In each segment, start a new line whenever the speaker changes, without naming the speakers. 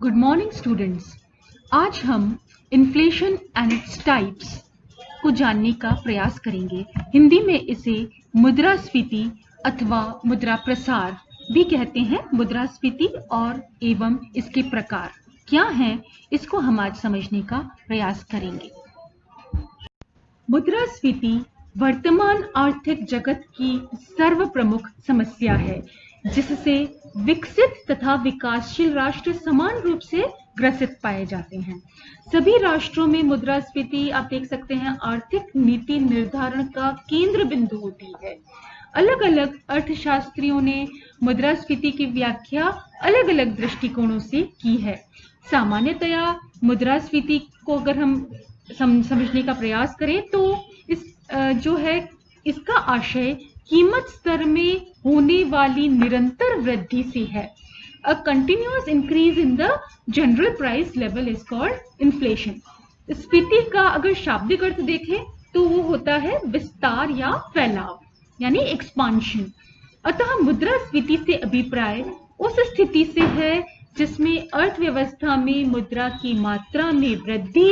Good morning students. आज हम inflation and its types को जानने का प्रयास करेंगे। हिंदी में इसे मुद्रास्फीति अथवा मुद्रा प्रसार भी कहते हैं। मुद्रास्फीति और एवं इसके प्रकार क्या हैं, इसको हम आज समझने का प्रयास करेंगे। मुद्रास्फीति वर्तमान आर्थिक जगत की सर्वप्रमुख समस्या है, जिससे विकसित तथा विकासशील राष्ट्र समान रूप से ग्रसित पाए जाते हैं। सभी राष्ट्रों में मुद्रास्फीति आप देख सकते हैं आर्थिक नीति निर्धारण का केंद्र बिंदु होती है। अलग अलग अर्थशास्त्रियों ने मुद्रास्फीति की व्याख्या अलग अलग दृष्टिकोणों से की है। सामान्यतया मुद्रास्फीति को अगर हम समझने का प्रयास करें तो इसका आशय कीमत स्तर में होने वाली निरंतर वृद्धि से है। A continuous increase in the general price level is called inflation. स्फीति का अगर शाब्दिक अर्थ देखें तो वो होता है विस्तार या फैलाव, यानी एक्सपांशन। अतः मुद्रास्फीति से अभिप्राय उस स्थिति से है जिसमें अर्थव्यवस्था में मुद्रा की मात्रा में वृद्धि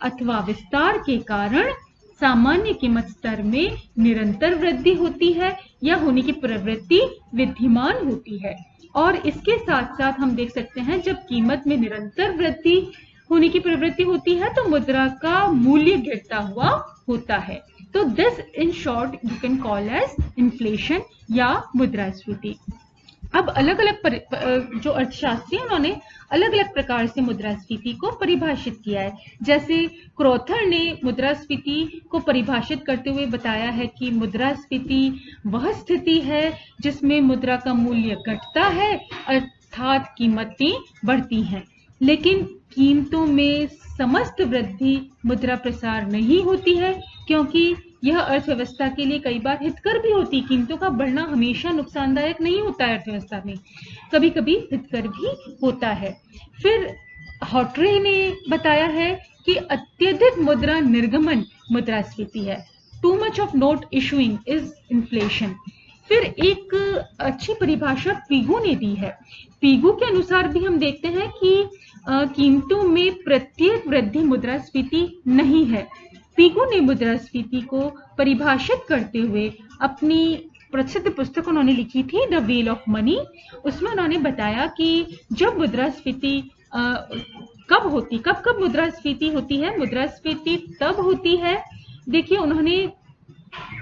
अथवा विस्तार के कारण सामान्य कीमत स्तर में निरंतर वृद्धि होती है या होने की प्रवृत्ति विद्यमान होती है। और इसके साथ साथ हम देख सकते हैं जब कीमत में निरंतर वृद्धि होने की प्रवृत्ति होती है तो मुद्रा का मूल्य गिरता हुआ होता है। तो this in short you can call as inflation या मुद्रास्फीति। अब अलग अलग जो अर्थशास्त्री उन्होंने अलग अलग प्रकार से मुद्रास्फीति को परिभाषित किया है। जैसे क्रोथर ने मुद्रास्फीति को परिभाषित करते हुए बताया है कि मुद्रास्फीति वह स्थिति है जिसमें मुद्रा का मूल्य घटता है अर्थात कीमतें बढ़ती हैं, लेकिन कीमतों में समस्त वृद्धि मुद्रा प्रसार नहीं होती है, क्योंकि यह अर्थव्यवस्था के लिए कई बार हितकर भी होती। कीमतों का बढ़ना हमेशा नुकसानदायक नहीं होता है, अर्थव्यवस्था में कभी कभी हितकर भी होता है। फिर हॉटरे ने बताया है कि अत्यधिक मुद्रा निर्गमन मुद्रास्फीति है। Too much of note issuing is inflation. फिर एक अच्छी परिभाषा पीगू ने दी है। पीगू के अनुसार भी हम देखते हैं कि कीमतों में प्रत्येक वृद्धि मुद्रास्फीति नहीं है। पीगू ने मुद्रास्फीति को परिभाषित करते हुए अपनी प्रसिद्ध पुस्तक उन्होंने लिखी थी द व्हील ऑफ मनी। उसमें उन्होंने बताया कि जब मुद्रास्फीति कब मुद्रास्फीति होती है। मुद्रास्फीति तब होती है, देखिए उन्होंने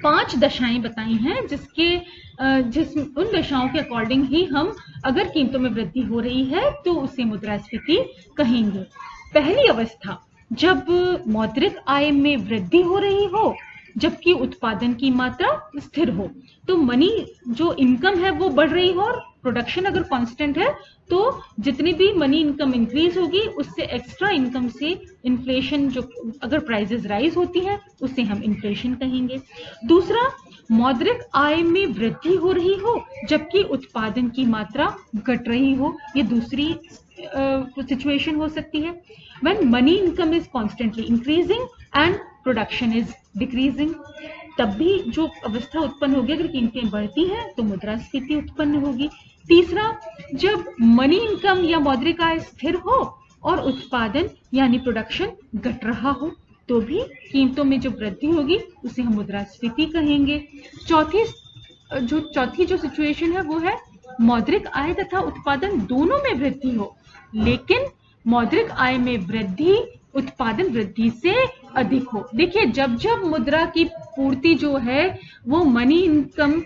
5 दशाएं बताई हैं उन दशाओं के अकॉर्डिंग ही हम अगर कीमतों में वृद्धि हो रही है तो उसे मुद्रास्फीति कहेंगे। पहली अवस्था जब मौद्रिक आय में वृद्धि हो रही हो जबकि उत्पादन की मात्रा स्थिर हो, तो मनी जो इनकम है वो बढ़ रही हो और प्रोडक्शन अगर कांस्टेंट है तो जितनी भी मनी इनकम इंक्रीज होगी उससे एक्स्ट्रा इनकम से इन्फ्लेशन, जो अगर प्राइसेस राइज होती है उसे हम इन्फ्लेशन कहेंगे। दूसरा, मौद्रिक आय में वृद्धि हो रही हो जबकि उत्पादन की मात्रा घट रही हो, ये दूसरी सिचुएशन हो सकती है। When money income is constantly increasing and production is decreasing, तब भी जो अवस्था उत्पन्न होगी, अगर कीमतें बढ़ती हैं तो मुद्रास्फीति उत्पन्न होगी। तीसरा, जब मनी इनकम या मौद्रिक आय स्थिर हो और उत्पादन यानी प्रोडक्शन घट रहा हो तो भी कीमतों में जो वृद्धि होगी उसे हम मुद्रास्फीति कहेंगे। चौथी जो सिचुएशन है वो है मौद्रिक आय तथा उत्पादन दोनों में वृद्धि हो, लेकिन मौद्रिक आय में वृद्धि उत्पादन वृद्धि से अधिक हो। देखिए जब मुद्रा की पूर्ति जो है वो मनी इनकम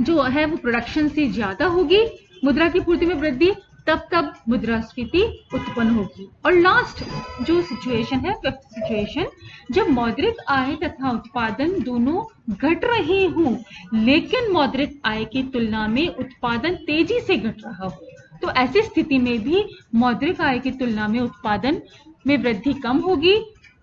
जो है वो प्रोडक्शन से ज्यादा होगी, मुद्रा की पूर्ति में वृद्धि, तब मुद्रास्फीति उत्पन्न होगी। और लास्ट जो सिचुएशन है, फिफ्थ सिचुएशन, जब मौद्रिक आय तथा उत्पादन दोनों घट रहे हों लेकिन मौद्रिक आय की तुलना में उत्पादन तेजी से घट रहा हो, तो ऐसी स्थिति में भी मौद्रिक आय की तुलना में उत्पादन में वृद्धि कम होगी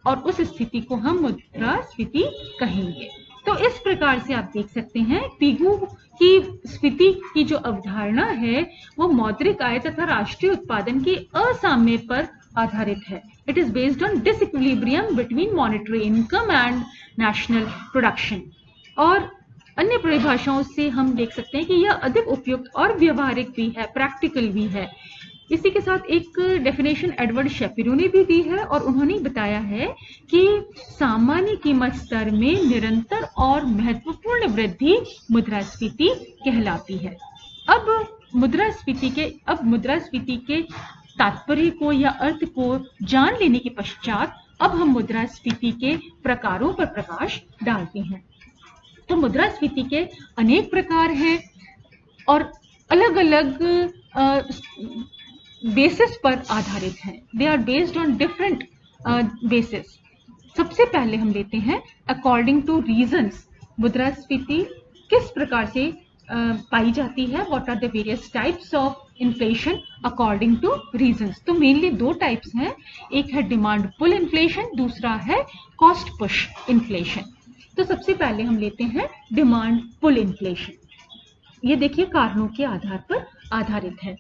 और उस स्थिति को हम मुद्रास्फीति कहेंगे। तो इस प्रकार से आप देख सकते हैं पीगू की स्फीति की जो अवधारणा है वो मौद्रिक आय तथा राष्ट्रीय उत्पादन के असाम्य पर आधारित है। It is based on disequilibrium between monetary income and national production. और अन्य परिभाषाओं से हम देख सकते हैं कि यह अधिक उपयुक्त और व्यवहारिक भी है, प्रैक्टिकल भी है। इसी के साथ एक डेफिनेशन एडवर्ड शेपिरो ने भी दी है और उन्होंने बताया है कि सामान्य कीमत स्तर में निरंतर और महत्वपूर्ण वृद्धि मुद्रास्फीति कहलाती है। अब मुद्रास्फीति के तात्पर्य को या अर्थ को जान लेने के पश्चात अब हम मुद्रास्फीति के प्रकारों पर प्रकाश डालते हैं। तो मुद्रास्फीति के अनेक प्रकार हैं और अलग अलग बेसिस पर आधारित हैं। They are based on different basis. सबसे पहले हम लेते हैं अकॉर्डिंग टू रीजंस, मुद्रास्फीति किस प्रकार से पाई जाती है, what are the various types of inflation according to reasons. तो मेनली दो टाइप्स हैं, एक है डिमांड पुल इन्फ्लेशन, दूसरा है कॉस्ट पुश इन्फ्लेशन। तो सबसे पहले हम लेते हैं डिमांड पुल इन्फ्लेशन। ये देखिए कारणों के आधार पर आधारित है।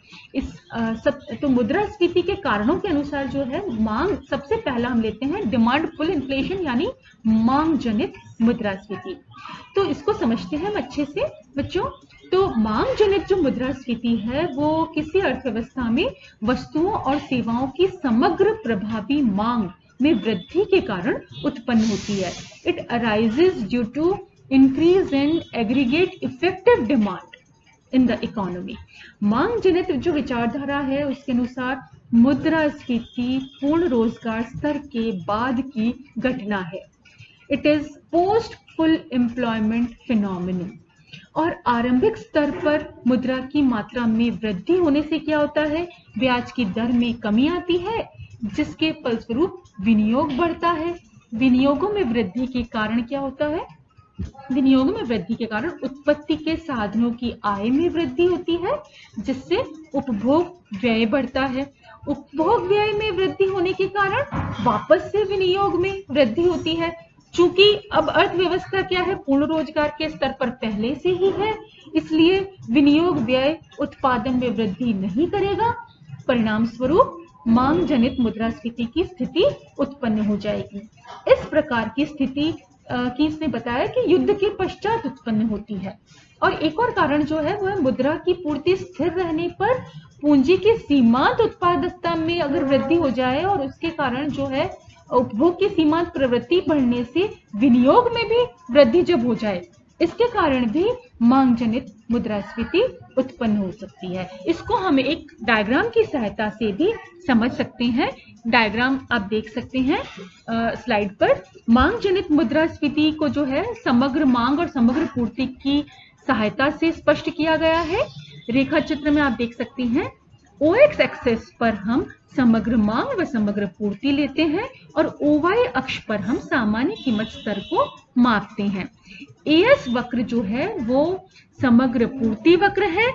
तो मुद्रास्फीति के कारणों के अनुसार जो है मांग, सबसे पहला हम लेते हैं डिमांड पुल इन्फ्लेशन यानी मांग जनित मुद्रास्फीति। तो इसको समझते हैं हम अच्छे से बच्चों। तो मांग जनित जो मुद्रास्फीति है वो किसी अर्थव्यवस्था में वस्तुओं और सेवाओं की समग्र प्रभावी मांग में वृद्धि के कारण उत्पन्न होती है। It arises due to increase in aggregate effective demand in the economy. मांग जनित जो विचारधारा है उसके अनुसार मुद्रास्फीति पूर्ण रोजगार स्तर के बाद की घटना है। It is post full employment phenomenon. और आरंभिक स्तर पर मुद्रा की मात्रा में वृद्धि होने से क्या होता है, ब्याज की दर में कमी आती है जिसके फलस्वरूप विनियोग बढ़ता है। विनियोगों में वृद्धि के कारण क्या होता है, विनियोग में वृद्धि के कारण उत्पत्ति के साधनों की आय में वृद्धि होती है जिससे उपभोग व्यय बढ़ता है। उपभोग व्यय में वृद्धि होने के कारण वापस से विनियोग में वृद्धि होती है। चूंकि अब अर्थव्यवस्था क्या है, पूर्ण रोजगार के स्तर पर पहले से ही है, इसलिए विनियोग व्यय उत्पादन में वृद्धि नहीं करेगा। परिणाम स्वरूप मांग जनित मुद्रास्फीति की स्थिति उत्पन्न हो जाएगी। इस प्रकार की स्थिति की इसने बताया कि युद्ध के पश्चात उत्पन्न होती है। और एक और कारण जो है वह मुद्रा की पूर्ति स्थिर रहने पर पूंजी की सीमांत उत्पादकता में अगर वृद्धि हो जाए और उसके कारण जो है उपभोग की सीमांत प्रवृत्ति बढ़ने से विनियोग में भी वृद्धि जब हो जाए, इसके कारण भी मांग जनित मुद्रास्फीति उत्पन्न हो सकती है। इसको हम एक डायग्राम की सहायता से भी समझ सकते हैं। डायग्राम आप देख सकते हैं स्लाइड पर। मांग जनित मुद्रास्फीति को जो है समग्र मांग और समग्र पूर्ति की सहायता से स्पष्ट किया गया है। रेखा चित्र में आप देख सकते हैं OX एक्सिस पर हम समग्र मांग व समग्र पूर्ति लेते हैं और OY अक्ष पर हम सामान्य कीमत स्तर को मापते हैं। AS वक्र जो है वो समग्र पूर्ति वक्र है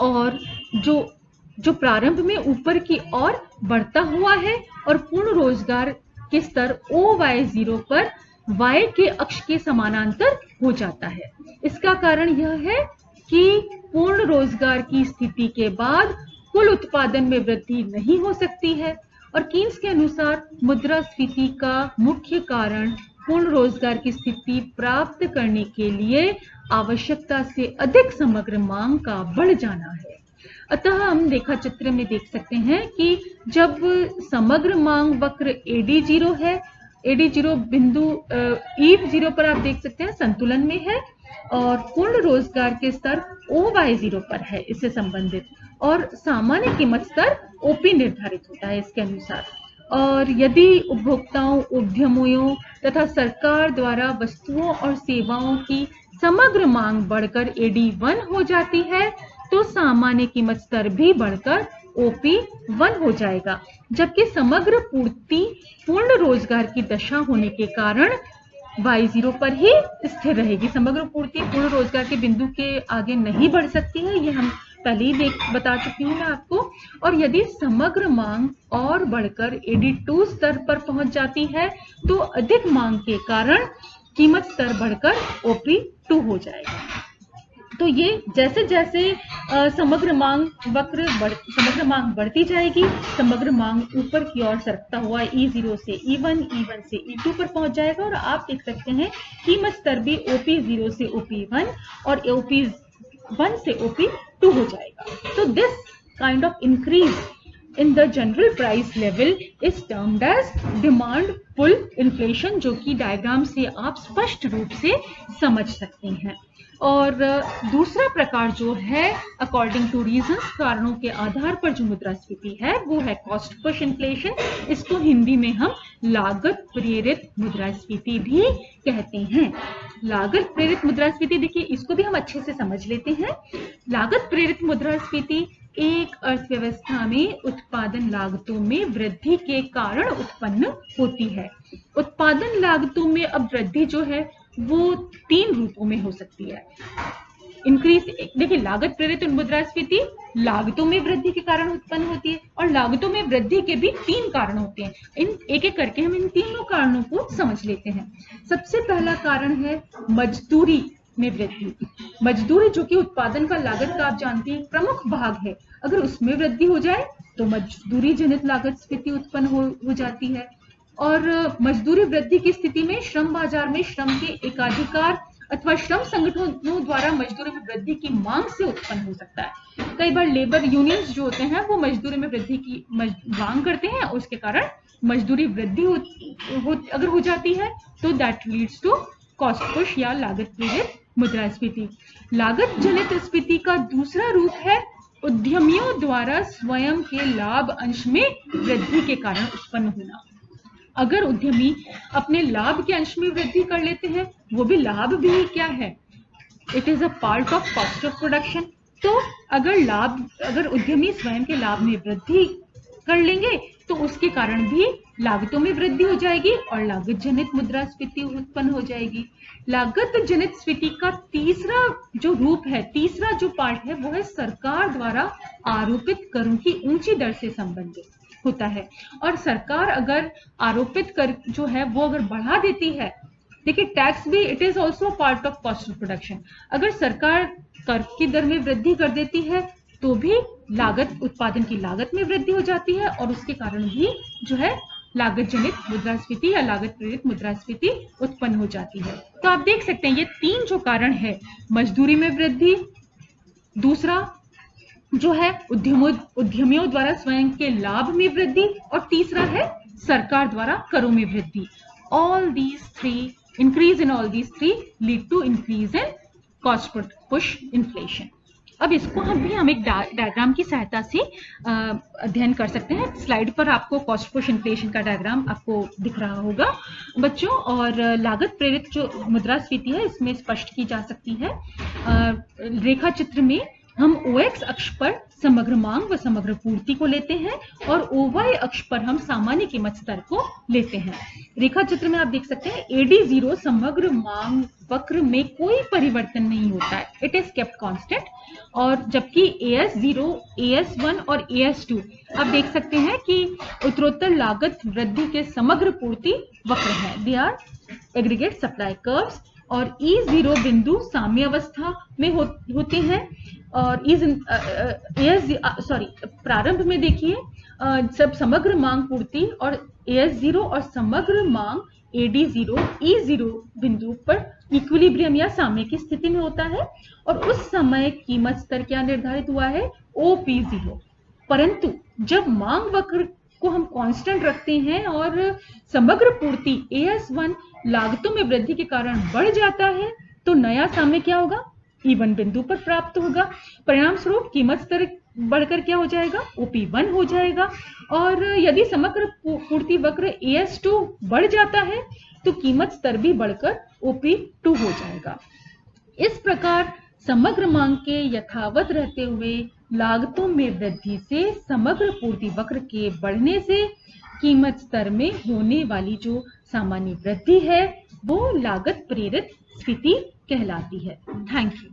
और जो प्रारंभ में ऊपर की ओर बढ़ता हुआ है और पूर्ण रोजगार के स्तर OY0 पर Y के अक्ष के समानांतर हो जाता है। इसका कारण यह है कि पूर्ण रोजगार की स्थिति के बाद कुल उत्पादन में वृद्धि नहीं हो सकती है। और कीन्स के अनुसार मुद्रास्फीति का मुख्य कारण पूर्ण रोजगार की स्थिति प्राप्त करने के लिए आवश्यकता से अधिक समग्र मांग का बढ़ जाना है। अतः हम रेखा चित्र में देख सकते हैं कि जब समग्र मांग वक्र AD0 है, AD0 बिंदु E0 पर आप देख सकते हैं संतुलन में है और पूर्ण रोजगार के स्तर OY0 पर है इससे संबंधित, और सामान्य कीमत स्तर OP निर्धारित होता है इसके अनुसार। और यदि उपभोक्ताओं, उद्यमियों तथा सरकार द्वारा वस्तुओं और सेवाओं की समग्र मांग बढ़कर AD1 हो जाती है तो सामान्य कीमत स्तर भी बढ़कर OP1 हो जाएगा, जबकि समग्र पूर्ति पूर्ण रोजगार की दशा होने के कारण Y0 पर ही स्थिर रहेगी। समग्र पूर्ति पूर्ण रोजगार के बिंदु के आगे नहीं बढ़ सकती है, ये हम पहले ही बता चुकी हूँ मैं आपको। और यदि समग्र मांग और बढ़कर AD2 स्तर पर पहुंच जाती है तो अधिक मांग के कारण कीमत स्तर बढ़कर OP2 हो जाएगा। तो ये जैसे जैसे समग्र मांग बढ़ती जाएगी, समग्र मांग ऊपर की ओर सरकता हुआ E0 से E1, E1 से E2 पर पहुंच जाएगा और आप देख सकते हैं कीमत स्तर भी OP0 से OP1 और OP1 से OP2 हो जाएगा। तो this kind of increase in the general price level is termed as demand pull inflation, जो कि डायग्राम से आप स्पष्ट रूप से समझ सकते हैं। और दूसरा प्रकार जो है अकॉर्डिंग टू रीजंस, कारणों के आधार पर जो मुद्रास्फीति है वो है कॉस्ट पुश इन्फ्लेशन। इसको हिंदी में हम लागत प्रेरित मुद्रास्फीति भी कहते हैं। लागत प्रेरित मुद्रास्फीति, देखिए इसको भी हम अच्छे से समझ लेते हैं। लागत प्रेरित मुद्रास्फीति एक अर्थव्यवस्था में उत्पादन लागतों में वृद्धि के कारण उत्पन्न होती है। उत्पादन लागतों में अब वृद्धि जो है वो 3 रूपों में हो सकती है। इंक्रीज, देखिए लागत प्रेरित मुद्रास्फीति लागतों में वृद्धि के कारण उत्पन्न होती है, और लागतों में वृद्धि के भी 3 कारण होते हैं। इन एक एक करके हम इन तीनों कारणों को समझ लेते हैं। सबसे पहला कारण है मजदूरी में वृद्धि। मजदूरी जो कि उत्पादन का लागत का आप जानते हैं प्रमुख भाग है, अगर उसमें वृद्धि हो जाए तो मजदूरी जनित लागत स्फीति उत्पन्न हो जाती है। और मजदूरी वृद्धि की स्थिति में श्रम बाजार में श्रम के एकाधिकार अथवा श्रम संगठनों द्वारा मजदूरी में वृद्धि की मांग से उत्पन्न हो सकता है। कई बार लेबर यूनियंस जो होते हैं वो मजदूरी में वृद्धि की मांग करते हैं, और उसके कारण मजदूरी वृद्धि अगर हो जाती है तो that leads to cost push या लागत प्रेरित मुद्रास्फीति। लागत जनित स्फीति का दूसरा रूप है उद्यमियों द्वारा स्वयं के लाभ अंश में वृद्धि के कारण उत्पन्न होना। अगर उद्यमी अपने लाभ के अंश में वृद्धि कर लेते हैं, वो भी लाभ भी क्या है, it is a part of cost of production. तो अगर उद्यमी स्वयं के लाभ में वृद्धि कर लेंगे तो उसके कारण भी लागतों में वृद्धि हो जाएगी और लागत जनित मुद्रास्फीति उत्पन्न हो जाएगी। लागत जनित स्फीति का तीसरा जो रूप है, तीसरा जो पार्ट है, वो है सरकार द्वारा आरोपित करों की ऊंची दर से संबंधित होता है। और सरकार अगर आरोपित कर जो है वो अगर बढ़ा देती है, देखिए टैक्स भी it is also part of cost of production. अगर सरकार कर की दर में वृद्धि कर देती है तो भी लागत, उत्पादन की लागत में वृद्धि हो जाती है, और उसके कारण भी जो है लागत जनित मुद्रास्फीति या लागत प्रेरित मुद्रास्फीति उत्पन्न हो जाती है। तो आप देख सकते हैं ये 3 जो कारण है, मजदूरी में वृद्धि, दूसरा जो है उद्यमियों द्वारा स्वयं के लाभ में वृद्धि, और तीसरा है सरकार द्वारा करों में वृद्धि। All these 3, increase in all these 3 lead to increase in cost push inflation. अब इसको हम एक डायग्राम की सहायता से अध्ययन कर सकते हैं। स्लाइड पर आपको कॉस्ट पुश इन्फ्लेशन का डायग्राम आपको दिख रहा होगा बच्चों, और लागत प्रेरित जो मुद्रास्फीति है इसमें स्पष्ट की जा सकती है। रेखा चित्र में हम OX अक्ष पर समग्र मांग व समग्र पूर्ति को लेते हैं, और OY अक्ष पर हम सामान्य कीमत स्तर को लेते हैं। रेखा चित्र में आप देख सकते हैं AD0 समग्र मांग वक्र में कोई परिवर्तन नहीं होता है, इट इज केप्ट कांस्टेंट। और जबकि AS0, AS1 और AS2 आप देख सकते हैं कि उत्तरोत्तर लागत वृद्धि के समग्र पूर्ति वक्र है, they are aggregate supply curves. और E0 बिंदु साम्य अवस्था में होते हैं, और प्रारंभ में देखिए सब समग्र मांग पूर्ति और AS0 और समग्र मांग AD0 E0 बिंदु पर इक्विलिब्रियम या साम्य की स्थिति में होता है, और उस समय कीमत स्तर क्या निर्धारित हुआ है, OP0। परंतु जब मांग वक्र को हम कांस्टेंट रखते हैं और समग्र पूर्ति AS1 लागतों में वृद्धि के कारण बढ़ जाता है, तो नया साम्य क्या होगा, E1 बिंदु पर प्राप्त होगा। परिणाम स्वरूप कीमत स्तर बढ़कर क्या हो जाएगा, OP1 हो जाएगा। और यदि समग्र पूर्ति वक्र AS2 बढ़ जाता है तो कीमत स्तर भी बढ़कर OP2 हो जाएगा। इस प्रकार समग्र मांग के यथावत रहते हुए लागतों में वृद्धि से समग्र पूर्ति वक्र के बढ़ने से कीमत स्तर में होने वाली जो सामान्य वृद्धि है वो लागत प्रेरित स्फीति कहलाती है। Thank you.